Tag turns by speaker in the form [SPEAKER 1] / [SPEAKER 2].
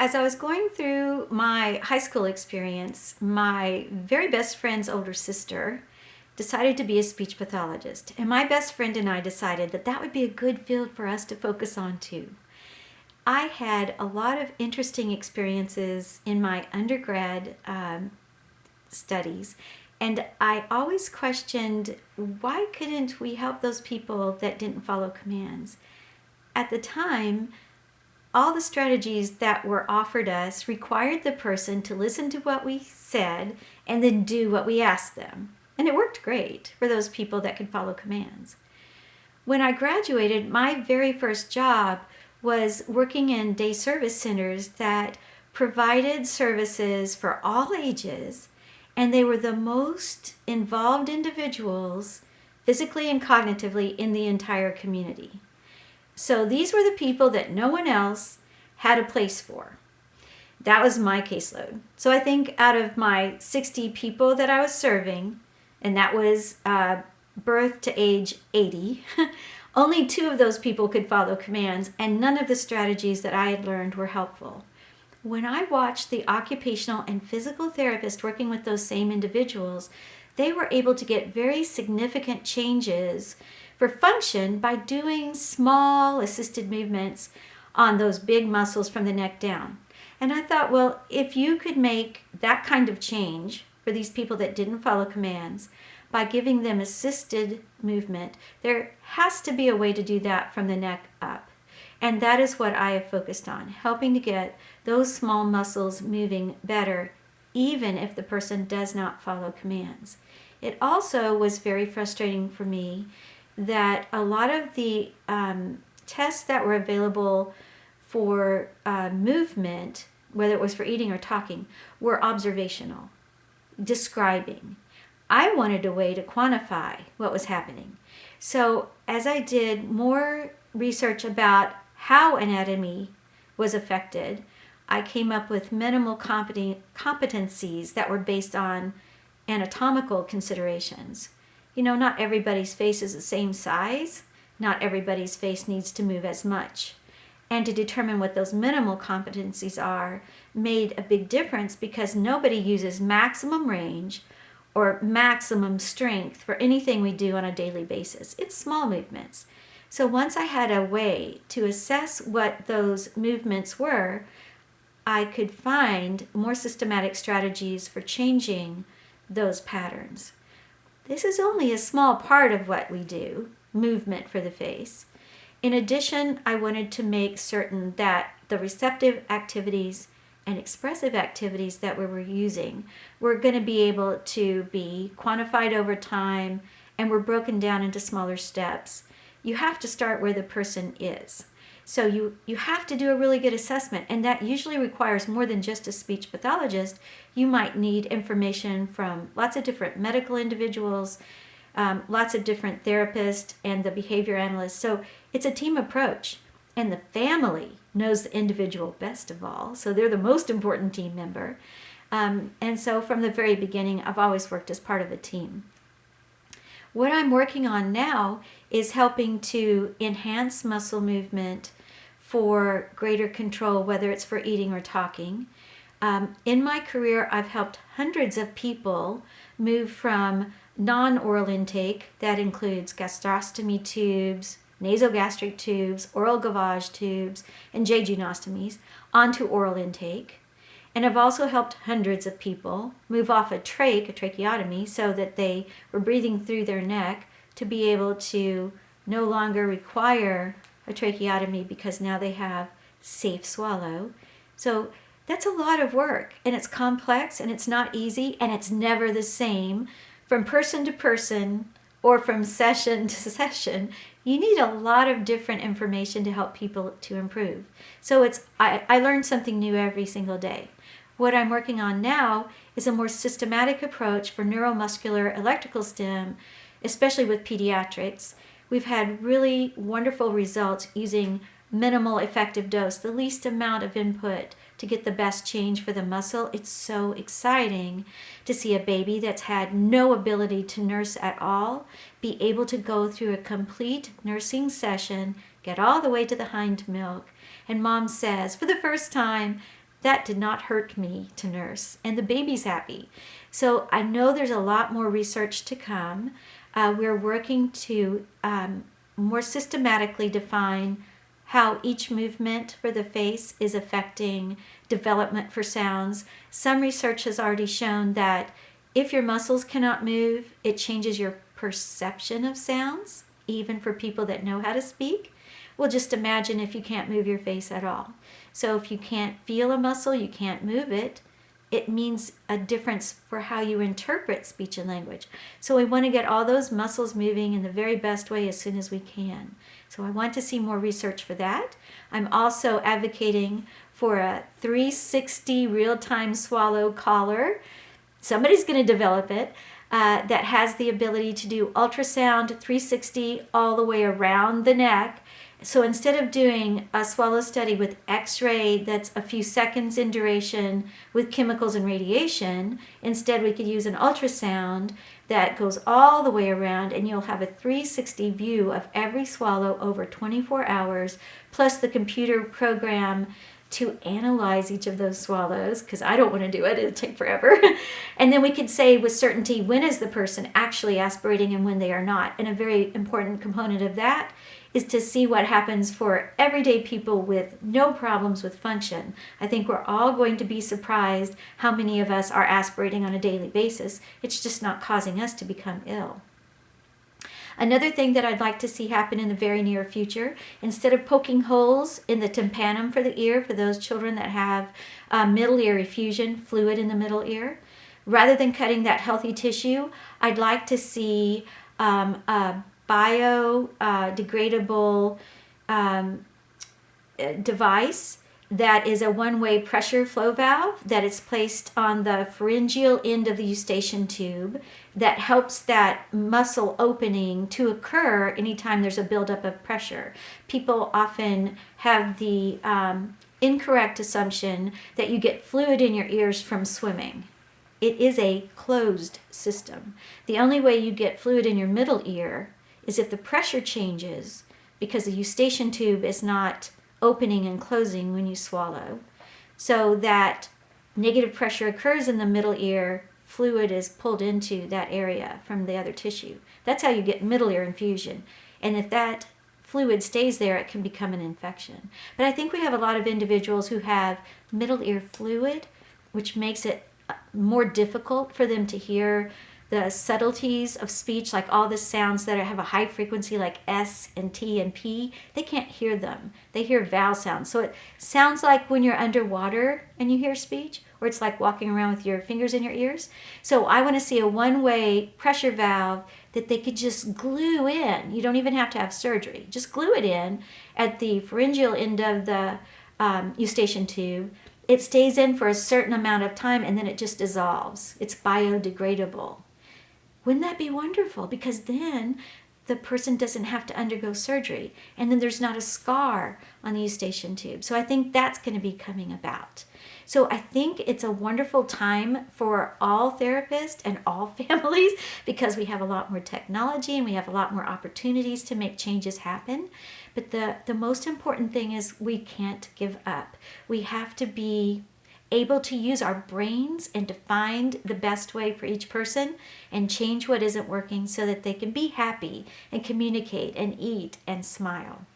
[SPEAKER 1] as I was going through my high school experience, my very best friend's older sister decided to be a speech pathologist. And my best friend and I decided that that would be a good field for us to focus on too. I had a lot of interesting experiences in my undergrad studies, and I always questioned, why couldn't we help those people that didn't follow commands? At the time, all the strategies that were offered us required the person to listen to what we said and then do what we asked them. And it worked great for those people that could follow commands. When I graduated, my very first job was working in day service centers that provided services for all ages, and they were the most involved individuals physically and cognitively in the entire community. So these were the people that no one else had a place for. That was my caseload. So I think out of my 60 people that I was serving, and that was birth to age 80, only 2 of those people could follow commands, and none of the strategies that I had learned were helpful. When I watched the occupational and physical therapist working with those same individuals, they were able to get very significant changes for function by doing small assisted movements on those big muscles from the neck down. And I thought, well, if you could make that kind of change for these people that didn't follow commands by giving them assisted movement, there has to be a way to do that from the neck up. And that is what I have focused on, helping to get those small muscles moving better, even if the person does not follow commands. It also was very frustrating for me that a lot of the tests that were available for movement, whether it was for eating or talking, were observational, describing. I wanted a way to quantify what was happening. So as I did more research about how anatomy was affected, I came up with minimal competencies that were based on anatomical considerations. Not everybody's face is the same size. Not everybody's face needs to move as much. And to determine what those minimal competencies are made a big difference, because nobody uses maximum range or maximum strength for anything we do on a daily basis. It's small movements. So once I had a way to assess what those movements were, I could find more systematic strategies for changing those patterns. This is only a small part of what we do, movement for the face. In addition, I wanted to make certain that the receptive activities and expressive activities that we were using were going to be able to be quantified over time and were broken down into smaller steps. You have to start where the person is. So you have to do a really good assessment, and that usually requires more than just a speech pathologist. You might need information from lots of different medical individuals, lots of different therapists, and the behavior analysts. So it's a team approach, and the family knows the individual best of all. So they're the most important team member. And so from the very beginning, I've always worked as part of a team. What I'm working on now is helping to enhance muscle movement for greater control, whether it's for eating or talking. In my career, I've helped hundreds of people move from non-oral intake, that includes gastrostomy tubes, nasogastric tubes, oral gavage tubes, and jejunostomies, onto oral intake. And I've also helped hundreds of people move off a tracheotomy, so that they were breathing through their neck, to be able to no longer require a tracheotomy because now they have safe swallow. So that's a lot of work, and it's complex, and it's not easy, and it's never the same from person to person or from session to session. You need a lot of different information to help people to improve. So I learn something new every single day. What I'm working on now is a more systematic approach for neuromuscular electrical stim, especially with pediatrics. We've had really wonderful results using minimal effective dose, the least amount of input to get the best change for the muscle. It's so exciting to see a baby that's had no ability to nurse at all be able to go through a complete nursing session, get all the way to the hind milk, and mom says, for the first time, that did not hurt me to nurse, and the baby's happy. So I know there's a lot more research to come. We're working to more systematically define how each movement for the face is affecting development for sounds. Some research has already shown that if your muscles cannot move, it changes your perception of sounds, even for people that know how to speak. Well, just imagine if you can't move your face at all. So if you can't feel a muscle, you can't move it, it means a difference for how you interpret speech and language. So we want to get all those muscles moving in the very best way as soon as we can. So I want to see more research for that. I'm also advocating for a 360 real-time swallow collar. Somebody's going to develop it that has the ability to do ultrasound 360 all the way around the neck. So instead of doing a swallow study with x-ray that's a few seconds in duration with chemicals and radiation, instead we could use an ultrasound that goes all the way around, and you'll have a 360 view of every swallow over 24 hours, plus the computer program to analyze each of those swallows, because I don't want to do it, it'll take forever. And then we could say with certainty when is the person actually aspirating and when they are not. And a very important component of that is to see what happens for everyday people with no problems with function. I think we're all going to be surprised how many of us are aspirating on a daily basis. It's just not causing us to become ill. Another thing that I'd like to see happen in the very near future, instead of poking holes in the tympanum for the ear for those children that have middle ear effusion, fluid in the middle ear, rather than cutting that healthy tissue, I'd like to see a biodegradable device that is a one-way pressure flow valve that is placed on the pharyngeal end of the eustachian tube that helps that muscle opening to occur anytime there's a buildup of pressure. People often have the incorrect assumption that you get fluid in your ears from swimming. It is a closed system. The only way you get fluid in your middle ear is if the pressure changes, because the eustachian tube is not opening and closing when you swallow. So that negative pressure occurs in the middle ear, fluid is pulled into that area from the other tissue. That's how you get middle ear infusion. And if that fluid stays there, it can become an infection. But I think we have a lot of individuals who have middle ear fluid, which makes it more difficult for them to hear the subtleties of speech, like all the sounds that have a high frequency like S and T and P. They can't hear them. They hear vowel sounds. So it sounds like when you're underwater and you hear speech, or it's like walking around with your fingers in your ears. So I want to see a one-way pressure valve that they could just glue in. You don't even have to have surgery. Just glue it in at the pharyngeal end of the eustachian tube. It stays in for a certain amount of time and then it just dissolves. It's biodegradable. Wouldn't that be wonderful? Because then the person doesn't have to undergo surgery, and then there's not a scar on the eustachian tube. So I think that's going to be coming about. So I think it's a wonderful time for all therapists and all families, because we have a lot more technology and we have a lot more opportunities to make changes happen. But the most important thing is we can't give up. We have to be able to use our brains and to find the best way for each person and change what isn't working so that they can be happy and communicate and eat and smile.